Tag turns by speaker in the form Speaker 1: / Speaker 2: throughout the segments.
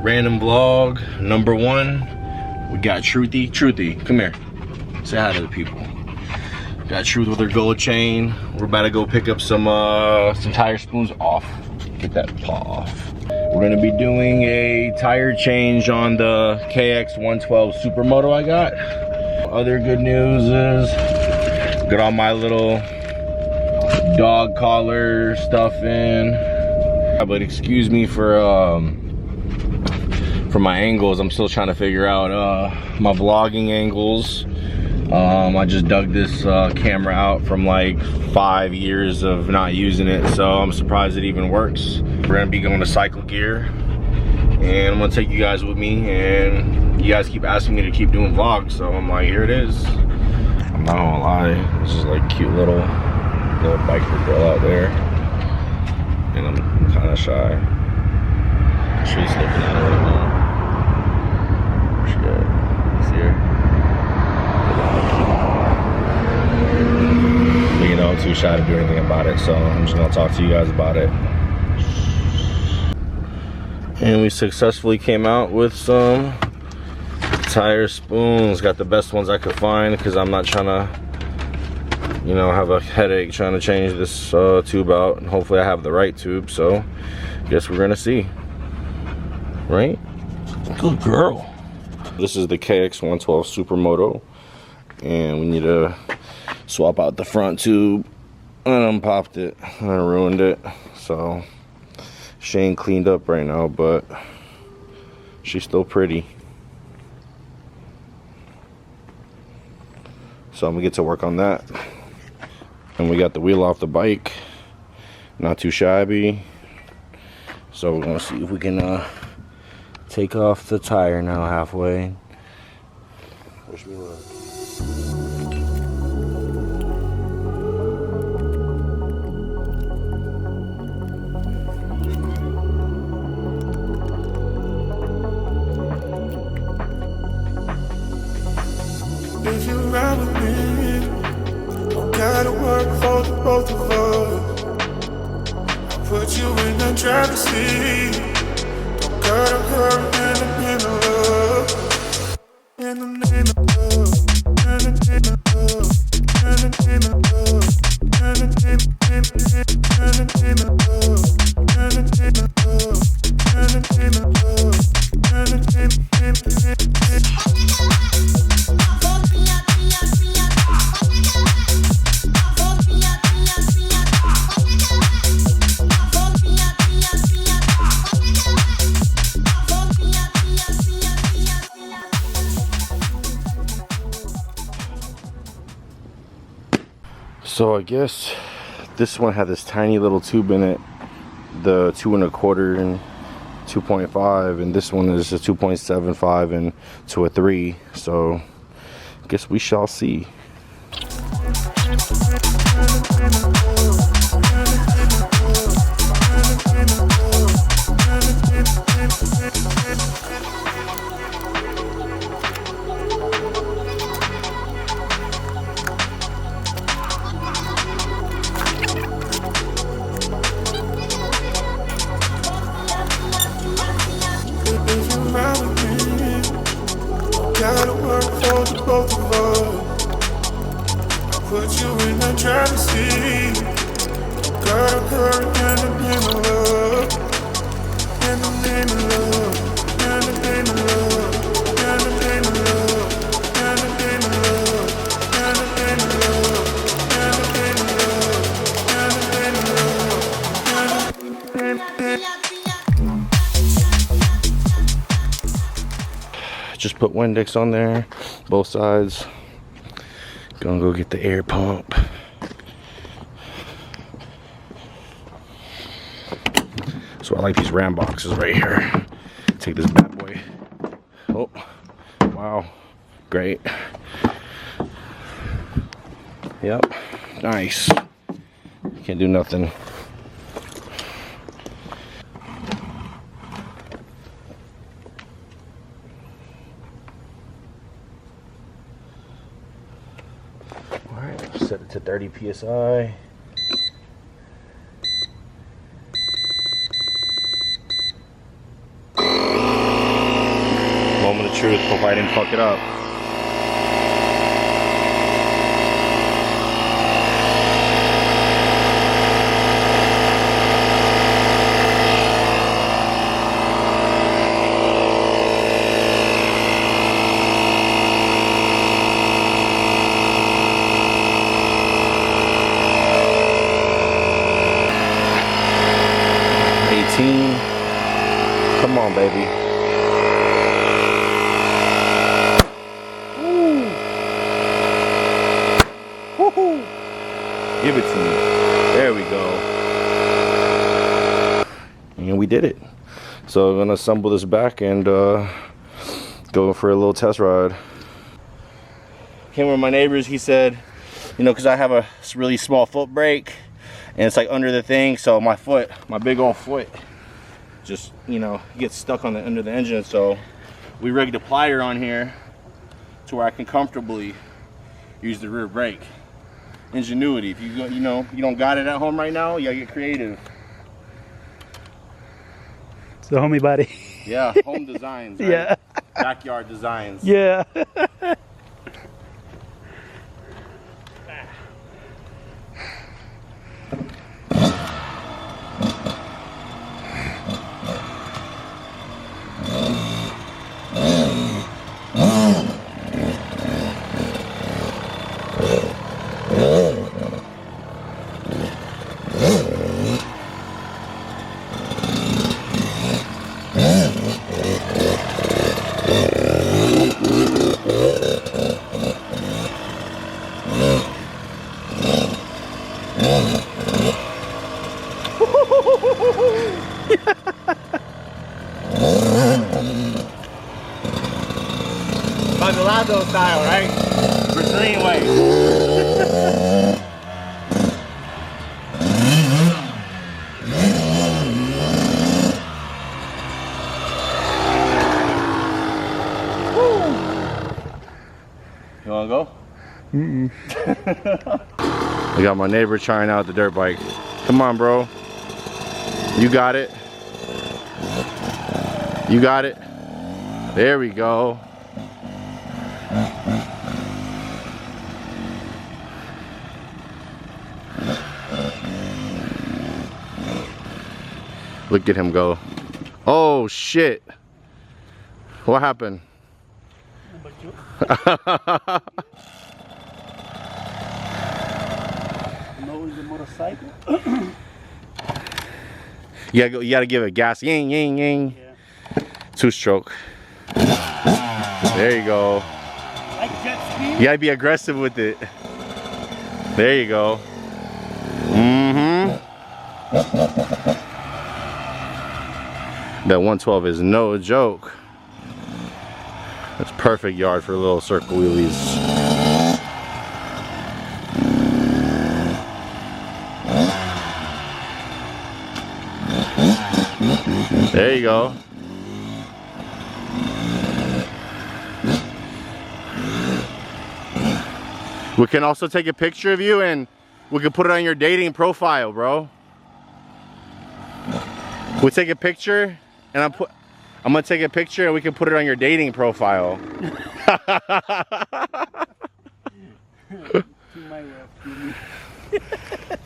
Speaker 1: Random vlog number 1. We got Truthy. Truthy, come here. Say hi to the people. Got Truth with her gold chain. We're about to go pick up some tire spoons off. Get that paw off. We're gonna be doing a tire change on the KX112 Supermoto I got. Other good news is, got all my little dog collar stuff in. But excuse me for my angles. I'm still trying to figure out my vlogging angles. I just dug this camera out from like 5 years of not using it, so I'm surprised it even works. We're gonna be going to cycle gear, and I'm gonna take you guys with me, and you guys keep asking me to keep doing vlogs, so I'm like, here it is. I'm not gonna lie, this is like cute little biker girl out there, and I'm kind of shy. She's looking at it right now. Where's she at? See her? But, you know, I'm too shy to do anything about it, so I'm just gonna talk to you guys about it. And we successfully came out with some tire spoons. Got the best ones I could find because I'm not trying to, you know, have a headache trying to change this tube out. And hopefully I have the right tube, so guess we're gonna see. Right? Good girl. This is the KX112 Supermoto, and we need to swap out the front tube. And I unpopped it and I ruined it, so she ain't cleaned up right now, but she's still pretty. So I'm gonna get to work on that. And we got the wheel off the bike, not too shabby. So we're gonna see if we can take off the tire now halfway. Wish me luck.
Speaker 2: If you ride with me, don't gotta work for the both of us. I'll put you in the driver's seat. Don't gotta hurry in the name of love. In the name of love. In the name of love. In the name of love. In the name of love. In the name of love. In the name of love. In the name
Speaker 1: So I guess this one had this tiny little tube in it, the 2 1/4 and 2.5, and this one is a 2.75 and to a 3. So I guess we shall see.
Speaker 2: gotta work for the both of us. I'll put you in the driver's seat. Gotta hurry in the name of love. In the name of love. In the name of love. In the name of love. In the name of love. In the name of love. In the name of love. In the name of love. In the name of love.
Speaker 1: Just put Windex on there, both sides. Gonna go get the air pump. So I like these Ram boxes right here. Take this bad boy. Oh, wow, great. Yep, nice. Can't do nothing. Alright, set it to 30 psi. Moment of truth. Hope I didn't fuck it up. Come on, baby. Woo. Woo-hoo. Give it to me. There we go. And we did it. So I'm gonna assemble this back and go for a little test ride. Came with my neighbors. He said, you know, because I have a really small foot brake and it's like under the thing, so my foot, my big old foot, just, you know, gets stuck on the under the engine. So we rigged a plier on here to where I can comfortably use the rear brake. Ingenuity. If you don't got it at home right now, you gotta get creative.
Speaker 3: It's the homie body.
Speaker 1: Yeah, home designs. Right?
Speaker 3: Yeah.
Speaker 1: Backyard designs.
Speaker 3: Yeah.
Speaker 1: Bagelado style, right? Brazilian way. You wanna go?
Speaker 3: Mm-mm.
Speaker 1: I got my neighbor trying out the dirt bike. Come on, bro. You got it. You got it. There we go. Look at him go. Oh shit. What happened?
Speaker 3: No, the motorcycle.
Speaker 1: You gotta give it gas. Ying, ying, ying.
Speaker 3: Yeah.
Speaker 1: 2-stroke. There you go.
Speaker 3: Like jet ski?
Speaker 1: You gotta be aggressive with it. There you go. Mm-hmm. That 112 is no joke. That's perfect yard for little circle wheelies. There you go. We can also take a picture of you and we can put it on your dating profile, bro. We'll take a picture and I'm gonna take a picture and we can put it on your dating profile.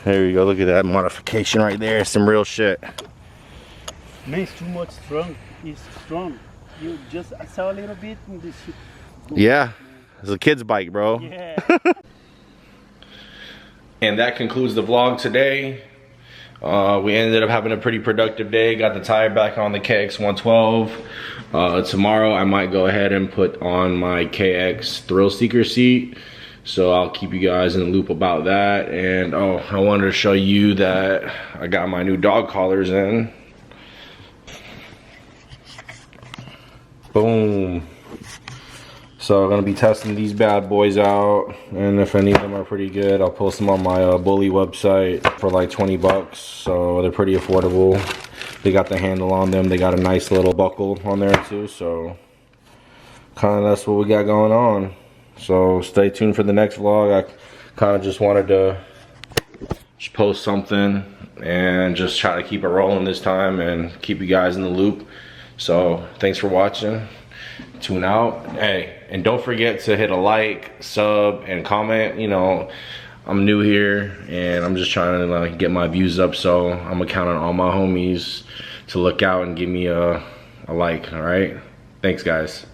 Speaker 1: There you go, look at that modification right there, some real shit.
Speaker 3: Man, it's too much strong. It's strong. You just saw a little bit and this shit.
Speaker 1: Yeah, it's a kid's bike, bro.
Speaker 3: Yeah.
Speaker 1: And that concludes the vlog today. We ended up having a pretty productive day. Got the tire back on the KX112. Tomorrow I might go ahead and put on my KX Thrill Seeker seat. So I'll keep you guys in the loop about that. And oh, I wanted to show you that I got my new dog collars in. Boom. So I'm gonna be testing these bad boys out, and if any of them are pretty good, I'll post them on my Bully website for like 20 bucks. So they're pretty affordable. They got the handle on them. They got a nice little buckle on there too. So kind of that's what we got going on. So stay tuned for the next vlog. I kind of just wanted to just post something and just try to keep it rolling this time and keep you guys in the loop. So thanks for watching. tune out. Hey, and don't forget to hit a like, sub, and comment. You know, I'm new here and I'm just trying to like get my views up, so I'm gonna count on all my homies to look out and give me a like. All right, thanks guys.